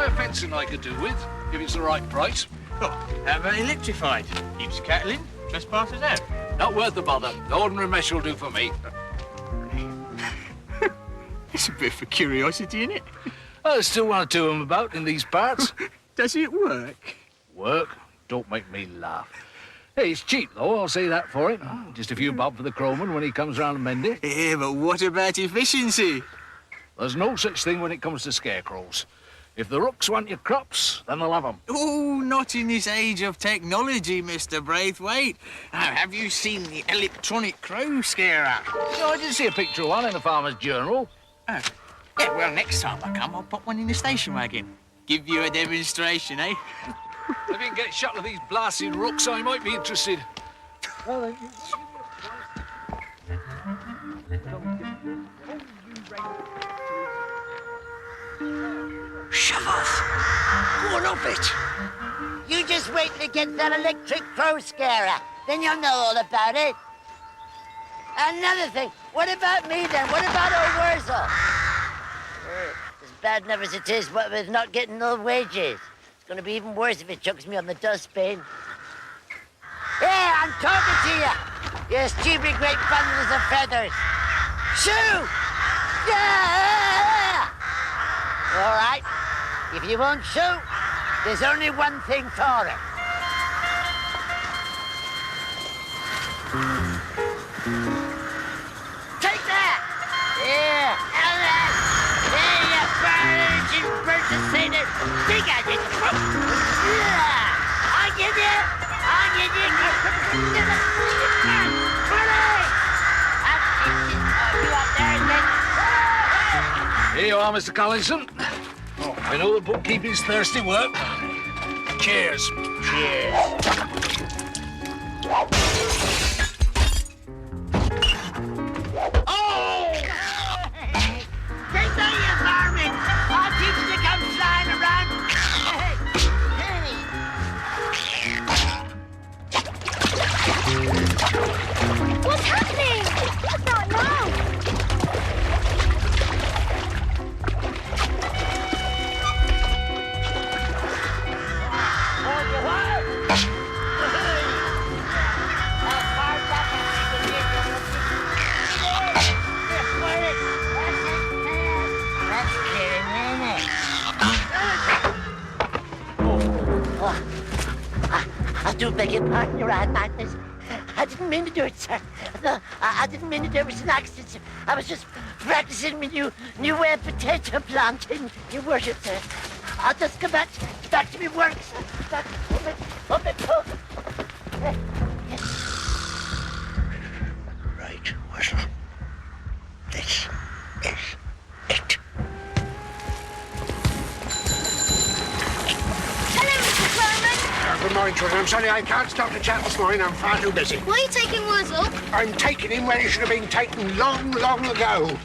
wire fencing I could do with, if it's the right price. Oh, how about electrified? Keeps cattle in, trespassers out. Not worth the bother. The ordinary mesh will do for me. It's a bit for curiosity, isn't it? Oh, there's still one or two of them about in these parts. Does it work? Work? Don't make me laugh. Hey, it's cheap, though, I'll say that for it. Just a few bob for the crowman when he comes round and mend it. Yeah, but what about efficiency? There's no such thing when it comes to scarecrows. If the rooks want your crops, then they'll have them. Oh, not in this age of technology, Mr. Braithwaite. Now, have you seen the electronic crow scarer? No, I did see a picture of one in the Farmer's Journal. Oh. Yeah, well, next time I come, I'll put one in the station wagon. Give you a demonstration, eh? If you can get shot of these blasted rooks, I might be interested. Shove off! Go on off it! You just wait till you get that electric crow scarer. Then you'll know all about it. Another thing, what about me then? What about old Worzel? As bad enough as it is, but with not getting no wages. It's gonna be even worse if it chucks me on the dustbin. Hey, I'm talking to you! You stupid great bundles of feathers! Shoo! Yeah! All right. If you won't shoot, there's only one thing for it. Take that! Yeah, and that! There you virgin saint! Dig at it! Yeah! I'll give you! You up there, then? Here you are, Mr. Collinson. Oh, I know the bookkeeping's thirsty work. Cheers. Cheers. Oh! Take that, you varmint! I'll teach you to come flying around. What's happening? I don't know. I do beg your pardon, Your Honor, Magnus. I didn't mean to do it, sir. No, I didn't mean to do it. It was an accident, sir. I was just practicing my new way of potato planting, Your Worship, sir. I'll just go back to my work, sir. Back on my pole. Right, Worzel. This is it. Good morning, children. I'm sorry I can't stop the chat this morning. I'm far too busy. Why are you taking Worzel? I'm taking him where he should have been taken long, long ago.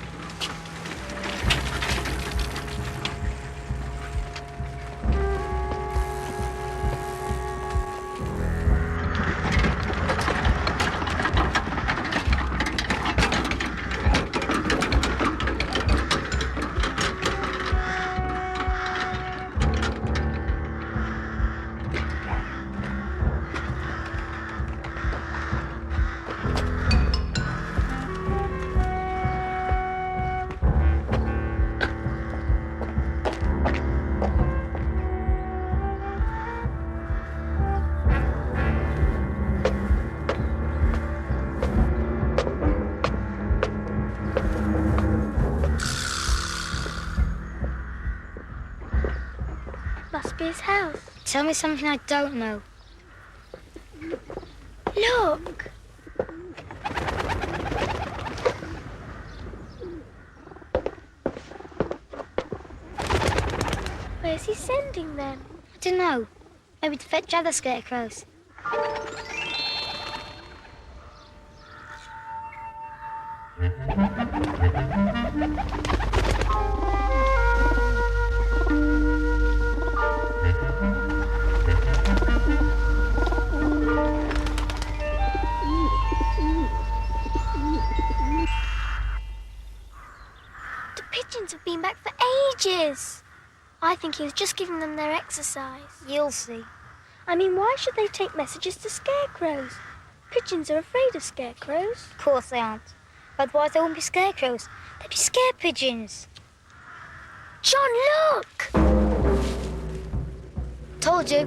Must be his house. Tell me something I don't know. Look! Where's he sending them? I don't know. Maybe to fetch other scarecrows. The pigeons have been back for ages. I think he was just giving them their exercise. You'll see. I mean, why should they take messages to scarecrows? Pigeons are afraid of scarecrows. Of course they aren't. Otherwise they wouldn't be scarecrows. They'd be scare pigeons. John, look! Told you.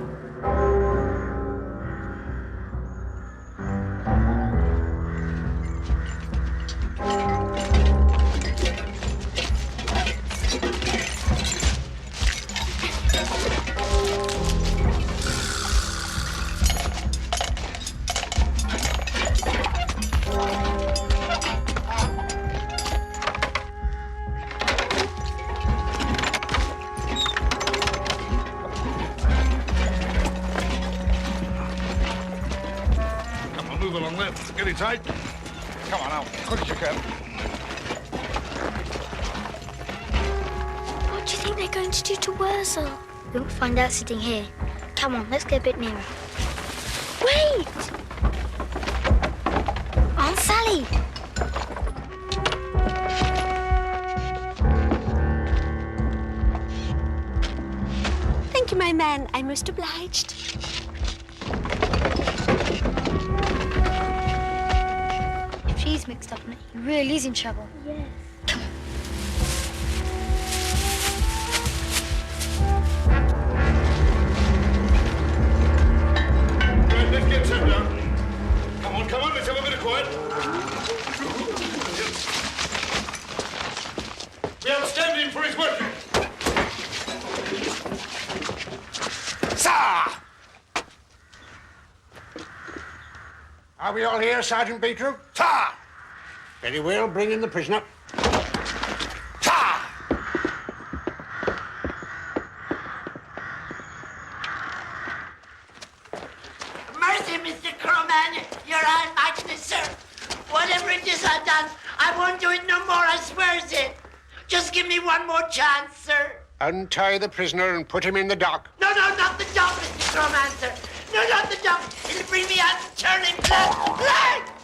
Move along there. Get it tight. Come on, out. Quick as you can. What do you think they're going to do to Worzel? We won't find out sitting here. Come on, let's get a bit nearer. Wait! Aunt Sally! Thank you, my man. I'm most obliged. If she's mixed up in it, he really is in trouble. Yes. Come on. Right, let's get set down. Come on, let's have a bit of quiet. We have standing for his worship. Sir! Are we all here, Sergeant Beetroot? Ta! Very well, bring in the prisoner. Ta! Mercy, Mr. Crowman, your Almightiness, sir. Whatever it is I've done, I won't do it no more, I swears it. Just give me one more chance, sir. Untie the prisoner and put him in the dock. No, not the dog, Mr. Crowman, sir. No, not the dog. It'll bring me out and turn in blood. Blood!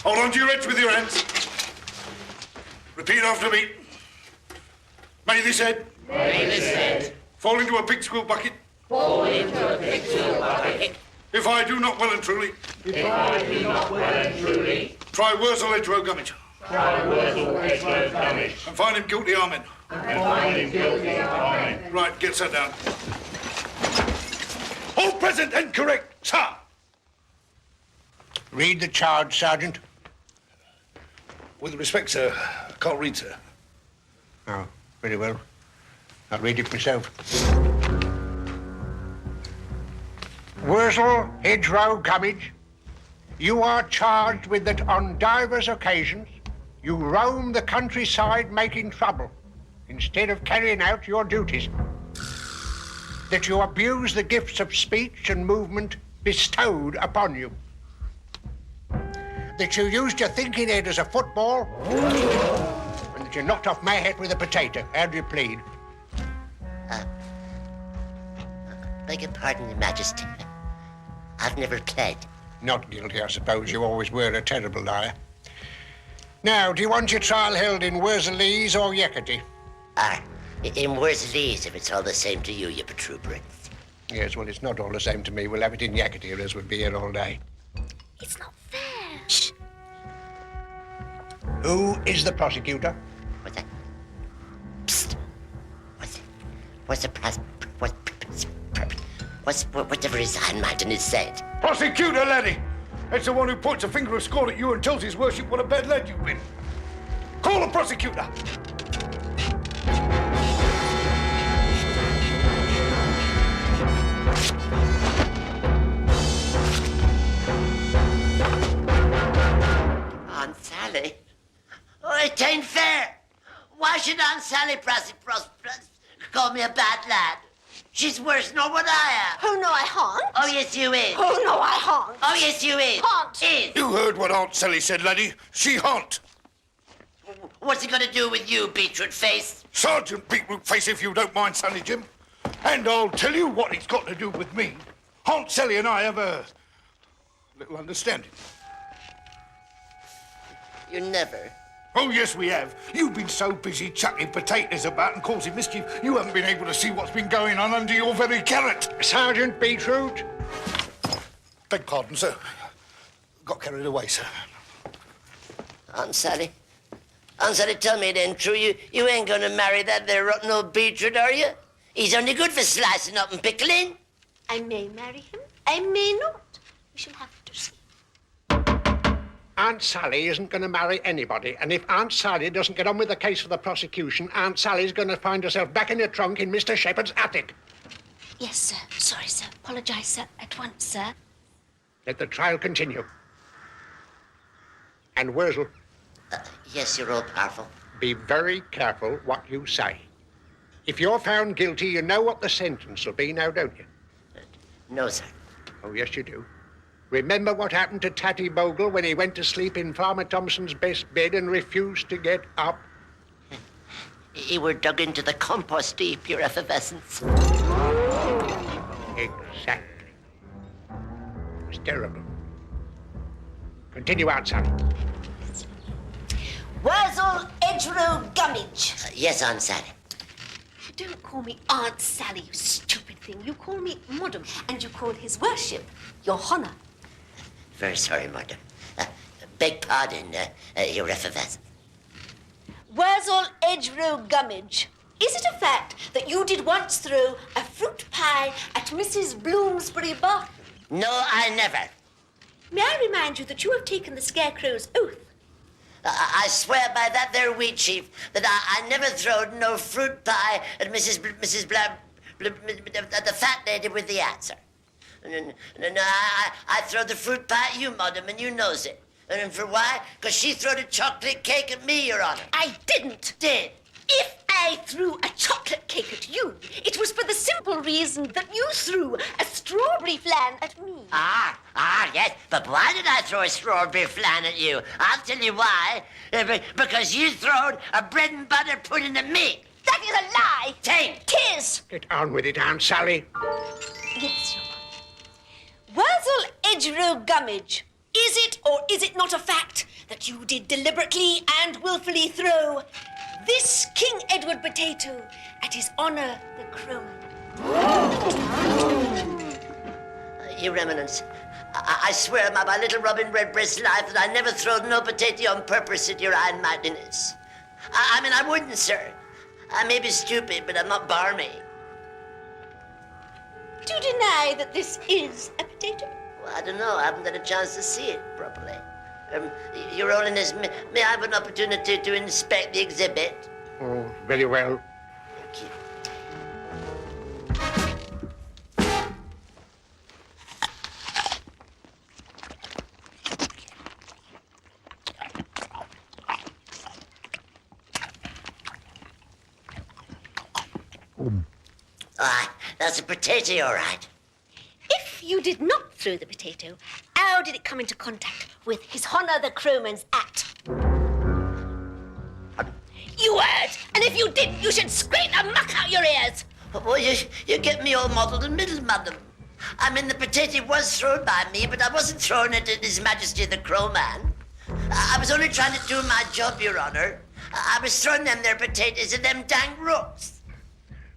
Hold on to your heads with your hands. Repeat after me. May this head. May this head Fall into a pig squill bucket. fall into a pig squill bucket. If I do not well and truly. If I do not well and truly Try Worzel Gummidge. try Worzel Gummidge And find him guilty, amen. and find him guilty, amen. Right, get sat down. All present and correct, sir. Read the charge, Sergeant. With respect, sir, I can't read, sir. Oh, very well. I'll read it myself. Worzel Gummidge, you are charged with that on divers occasions you roam the countryside making trouble instead of carrying out your duties. That you abuse the gifts of speech and movement bestowed upon you. That you used your thinking head as a football and that you knocked off my head with a potato. How do you plead? Beg your pardon, Your Majesty. I've never pled. Not guilty, I suppose. You always were a terrible liar. Now, do you want your trial held in Worzelese or Yekati? In Worzelese, if it's all the same to you, you protuberance. Yes, well, it's not all the same to me. We'll have it in Yekati, or else we'll be here all day. It's not fair. Shh. Who is the prosecutor? What's that? Psst. What's the whatever his Almightiness said? Prosecutor, laddie. That's the one who points a finger of scorn at you and tells his worship what a bad lad you've been. Call the prosecutor. Aunt Sally? Oh, it ain't fair. Why should Aunt Sally call me a bad lad? She's worse nor what I am. Oh, no, I haunt. Oh, yes, you is. Oh, no, I haunt. Oh, yes, you is. Haunt. Is. You heard what Aunt Sally said, laddie. She haunt. What's it got to do with you, beetroot face? Sergeant Beetroot Face, if you don't mind, Sonny Jim. And I'll tell you what it's got to do with me. Aunt Sally and I have a little understanding. You never. Oh, yes, we have. You've been so busy chucking potatoes about and causing mischief, you haven't been able to see what's been going on under your very carrot. Sergeant Beetroot. Beg pardon, sir. Got carried away, sir. Aunt Sally, tell me it ain't true. You ain't gonna marry that there rotten old Beetroot, are you? He's only good for slicing up and pickling. I may marry him, I may not. We shall have to see. Aunt Sally isn't going to marry anybody, and if Aunt Sally doesn't get on with the case for the prosecution, Aunt Sally's going to find herself back in her trunk in Mr. Shepherd's attic. Yes, sir. Sorry, sir. Apologise, sir. At once, sir. Let the trial continue. And Worzel, Yes, you're all powerful. be very careful what you say. If you're found guilty, you know what the sentence will be now, don't you? No, sir. Oh, yes, you do. Remember what happened to Tatty Bogle when he went to sleep in Farmer Thompson's best bed and refused to get up? He were dug into the compost heap, your effervescence. Exactly. It was terrible. Continue, Aunt Sally. Worzel Gummidge. Yes, Aunt Sally. Don't call me Aunt Sally, you stupid thing. You call me Madam, and you call his worship your honour. Very sorry, madam. Beg pardon, your effervescence. Worzel Gummidge. Is it a fact that you did once throw a fruit pie at Mrs. Bloomsbury Barton? No, I never. May I remind you that you have taken the Scarecrow's oath? I swear by that there wheat chief that I never throwed no fruit pie at Mrs. The fat lady with the answer. No, I throwed the fruit pie at you, madam, and you knows it. And for why? Because she throwed a chocolate cake at me, Your Honor. I didn't. Did. If I threw a chocolate cake at you, it was for the simple reason that you threw a strawberry flan at me. Yes. But why did I throw a strawberry flan at you? I'll tell you why. Because you throwed a bread and butter pudding at me. That is a lie. Tain't. Tis. Get on with it, Aunt Sally. Yes, Your Honor. Worzel Gummidge. Is it or is it not a fact that you did deliberately and willfully throw this King Edward potato at His Honour the Crowman? Your Eminence, I swear by my little Robin Redbreast's life that I never throwed no potato on purpose at your Iron Mightiness. I mean, I wouldn't, sir. I may be stupid, but I'm not barmy. Do you deny that this is a potato? Well, I don't know. I haven't had a chance to see it properly. Your Holiness, may I have an opportunity to inspect the exhibit? Oh, very well. Thank you. That's a potato, all right. If you did not throw the potato, how did it come into contact with His Honour the Crowman's act? You heard, and if you didn't, you should scrape the muck out your ears. Well, you get me all muddled in middle, madam. I mean, the potato was thrown by me, but I wasn't throwing it at His Majesty the Crowman. I was only trying to do my job, Your Honour. I was throwing them their potatoes at them dang rooks.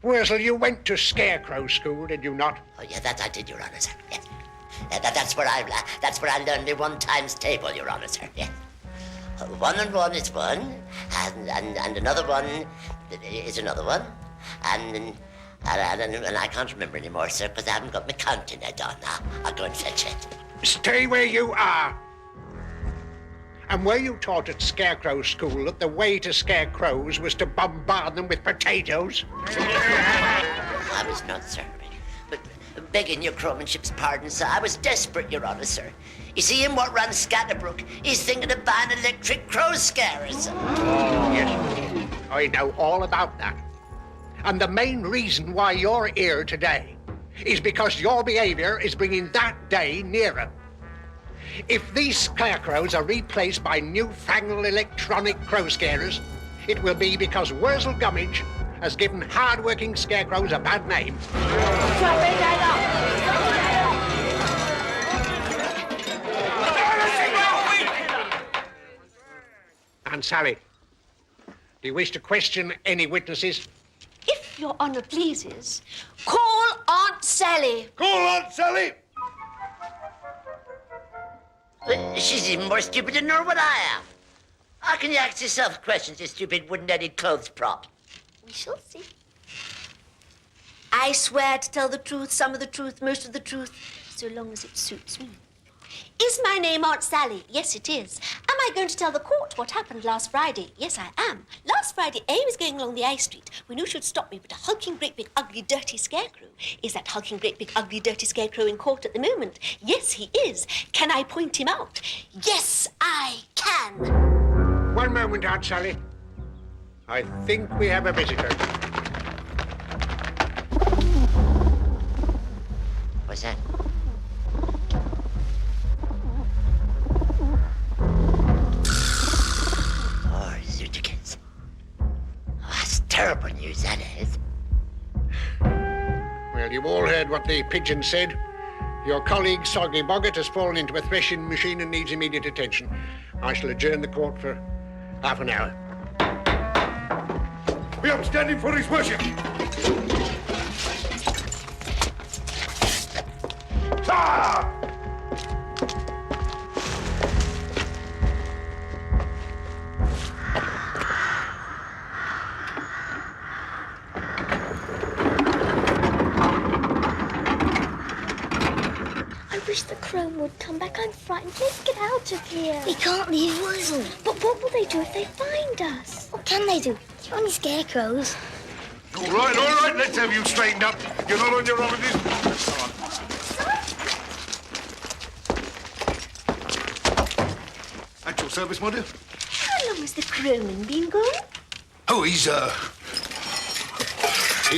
Worzel, you went to Scarecrow School, did you not? Oh, yeah, that I did, Your Honour, sir. Yes. That's where I learned the 1 times table, Your Honour, sir. Yes. 1 and 1 is 1, and another 1 is another 1, and I can't remember anymore, sir, because I haven't got my counting head on now. I'll go and fetch it. Stay where you are. And were you taught at Scarecrow School that the way to scare crows was to bombard them with potatoes? I was not, sir. But begging your crowmanship's pardon, sir, I was desperate, Your Honour, sir. You see, him what runs Scatterbrook, he's thinking of buying electric crow scarers, sir. Oh, yes. I know all about that. And the main reason why you're here today is because your behavior is bringing that day nearer. If these scarecrows are replaced by newfangled electronic crow scarers, it will be because Worzel Gummidge has given hard-working scarecrows a bad name. Aunt Sally, do you wish to question any witnesses? If Your Honour pleases, call Aunt Sally. Call Aunt Sally! She's even more stupid than know what I am. How can you ask yourself questions, you stupid wooden-headed clothes prop? We shall see. I swear to tell the truth, some of the truth, most of the truth, so long as it suits me. Is my name Aunt Sally? Yes, it is. Am I going to tell the court what happened last Friday? Yes, I am. Last Friday, I was going along the High Street when who should stop me but a hulking, great, big, ugly, dirty scarecrow. Is that hulking, great, big, ugly, dirty scarecrow in court at the moment? Yes, he is. Can I point him out? Yes, I can. One moment, Aunt Sally. I think we have a visitor. What's that? Oh, zootikins. Oh, that's terrible news, that is. Well, you've all heard what the pigeon said. Your colleague, Soggy Boggart, has fallen into a threshing machine and needs immediate attention. I shall adjourn the court for half an hour. Be upstanding for his worship. Ah! I wish the crone would come back. I'm frightened. Let's get out of here. We can't leave Worzel. But what will they do if they find us? What can they do? You're only scarecrows. All right, let's have you straightened up. You're not on your own with this. At your service, my dear. How long has the crowman been gone? Oh, he's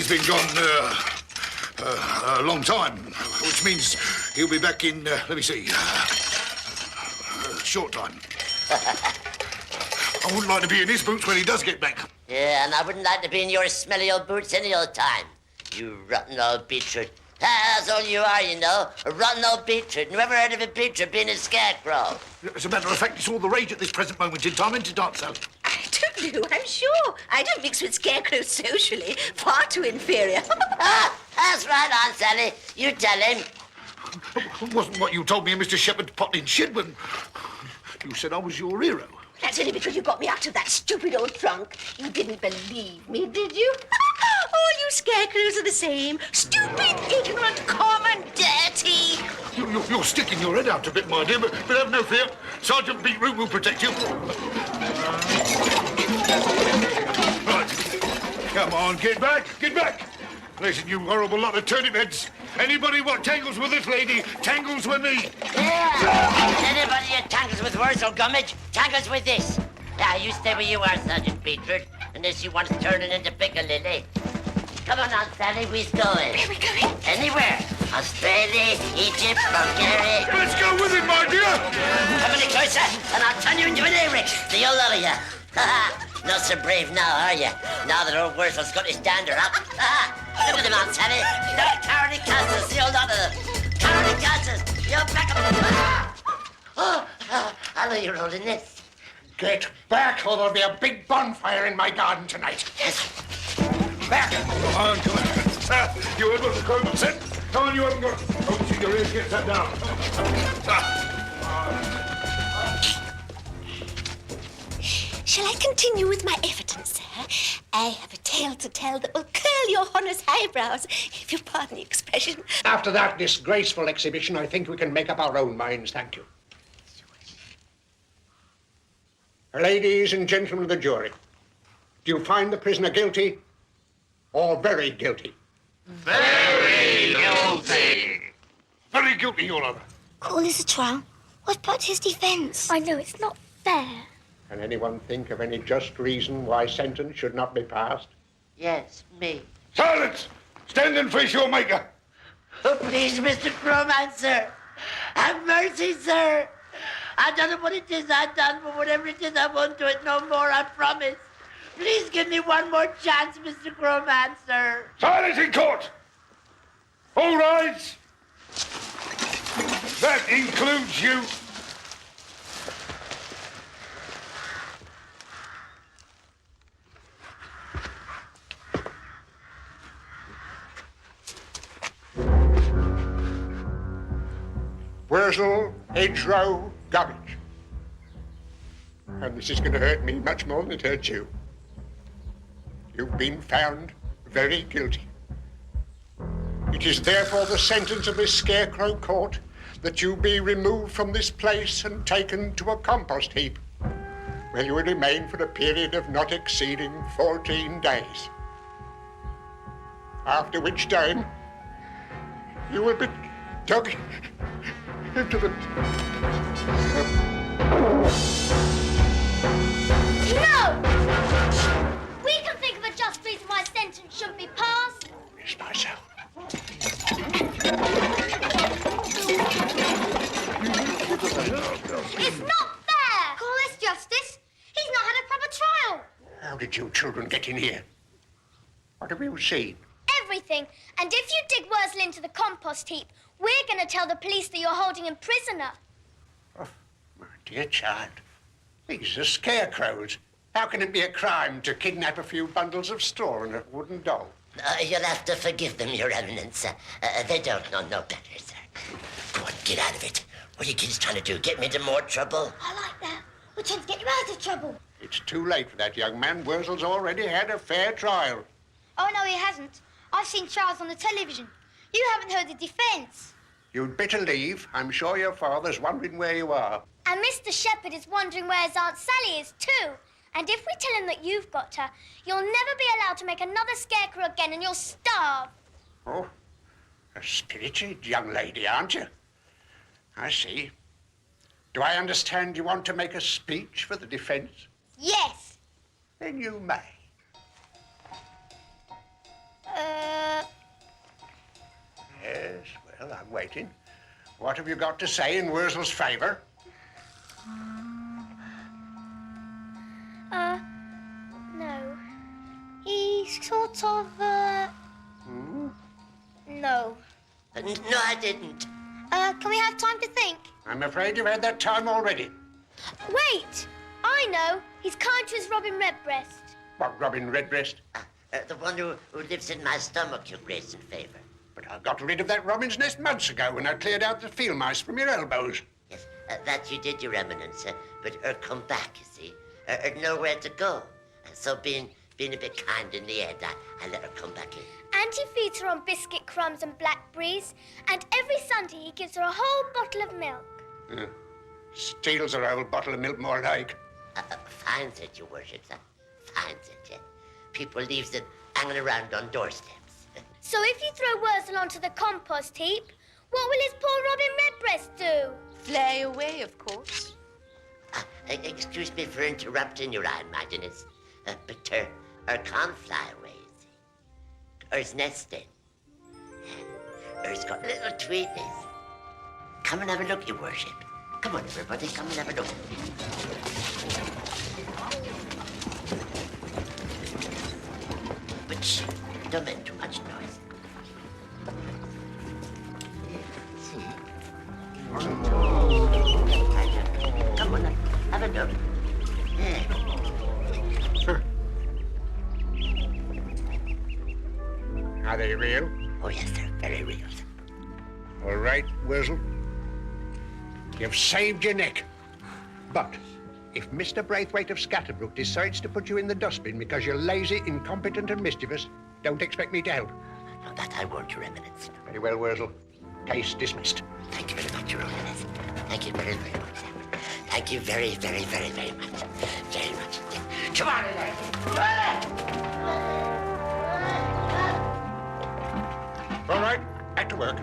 been gone, a long time, which means he'll be back in, let me see, short time. I wouldn't like to be in his boots when he does get back. Yeah, and I wouldn't like to be in your smelly old boots any old time. You rotten old beetroot. That's all you are, you know. A rotten old beetroot. Never heard of a beetroot being a scarecrow. As a matter of fact, it's all the rage at this present moment in time, isn't it, Aunt Sally? I don't know, I'm sure. I don't mix with scarecrows socially. Far too inferior. That's right, Aunt Sally. You tell him. Wasn't what you told me and Mr. Shepherd pot in shed when you said I was your hero. That's only because you got me out of that stupid old trunk. You didn't believe me, did you? All you scarecrows are the same. Stupid, ignorant, common, dirty. You're sticking your head out a bit, my dear, but have no fear. Sergeant Beetroot will protect you. Right. Come on, get back, get back. Listen, you horrible lot of turnip heads. Anybody what tangles with this lady, tangles with me. Yeah. Anybody who tangles with Worzel Gummidge, tangles with this. Now, you stay where you are, Sergeant Beetroot, unless you want to turn it into Piccadilly. Come on, Aunt Sally, we's going. Where are we going? Anywhere. Australia, Egypt, Bulgaria. Let's go with it, my dear. Come any closer, and I'll turn you into an A-Rick. The old lot of you. Not so brave now, are you? Now that old Worzel's got his dander up. Look at him, Aunt Sally. No cowardly casters, the old lot of them. Cowardly casters, you're back up. Hello, Your Holiness. Get back, or there'll be a big bonfire in my garden tonight. Yes. Back! Come on, come on. You heard what the crowman said? Come on, you haven't got... Oh, see your ears, get that down. Shall I continue with my evidence, sir? I have a tale to tell that will curl your Honour's eyebrows, if you pardon the expression. After that disgraceful exhibition, I think we can make up our own minds, thank you. Ladies and gentlemen of the jury, do you find the prisoner guilty or very guilty? Very guilty, Your Honour. Call this a trial. What about his defence? I know it's not fair. Can anyone think of any just reason why sentence should not be passed? Yes, me. Silence! Stand and face your maker. Oh, please, Mr. Crowman, sir. Have mercy, sir. I don't know what it is I've done, but whatever it is, I won't do it no more, I promise. Please give me one more chance, Mr. Crowman, sir. Silence in court! All rise! That includes you. Worzel Gummidge. And this is going to hurt me much more than it hurts you. You've been found very guilty. It is therefore the sentence of this scarecrow court that you be removed from this place and taken to a compost heap, where you will remain for a period of not exceeding 14 days. After which time, you will be dug into the... No! We can think of a just reason why a sentence shouldn't be passed. It's myself. It's not fair! Call this justice. He's not had a proper trial. How did you children get in here? What have you seen? Everything. And if you dig Worzel into the compost heap, we're going to tell the police that you're holding him prisoner. Oh, my dear child. These are scarecrows. How can it be a crime to kidnap a few bundles of straw and a wooden doll? You'll have to forgive them, Your Eminence. They don't know no better, sir. Go on, get out of it. What are you kids trying to do? Get me into more trouble? I like that. We're trying to get you out of trouble. It's too late for that young man. Worzel's already had a fair trial. Oh, no, he hasn't. I've seen trials on the television. You haven't heard the defence. You'd better leave. I'm sure your father's wondering where you are. And Mr. Shepherd is wondering where his Aunt Sally is, too. And if we tell him that you've got her, you'll never be allowed to make another scarecrow again and you'll starve. Oh, a spirited young lady, aren't you? I see. Do I understand you want to make a speech for the defence? Yes. Then you may. Yes, well, I'm waiting. What have you got to say in Worzel's favour? No. He's sort of, No. No, I didn't. Can we have time to think? I'm afraid you've had that time already. Wait! I know. He's kind to his Robin Redbreast. What, Robin Redbreast? The one who lives in my stomach, Your Grace and Favour. But I got rid of that robin's nest months ago when I cleared out the field mice from your elbows. Yes, that you did, Your Eminence. But her come back, you see. Her nowhere to go. So being a bit kind in the end, I let her come back in. And he feeds her on biscuit crumbs and blackberries. And every Sunday he gives her a whole bottle of milk. Steals her old bottle of milk more like. Finds it, Your Worship, sir. Finds it, yeah. People leaves it hanging around on doorsteps. So if you throw Worzel onto the compost heap, what will his poor Robin Redbreast do? Fly away, of course. Excuse me for interrupting, Your Highness, but her can't fly away, you see. Her's nesting. Her's got little tweetnies. Come and have a look, Your Worship. Come on, everybody, come and have a look. But shh, don't make too much noise. See? Come on, have a look. Yeah. Are they real? Oh, yes, they're very real. All right, Worzel. You've saved your neck. But if Mr. Braithwaite of Scatterbrook decides to put you in the dustbin because you're lazy, incompetent, and mischievous, don't expect me to help. No, that I won't, Your Eminence. Very well, Worzel. Case dismissed. Thank you very much, Your Eminence. Thank you very, very much. Thank you very, very, very, very much. Very much. Come on, All right, back to work.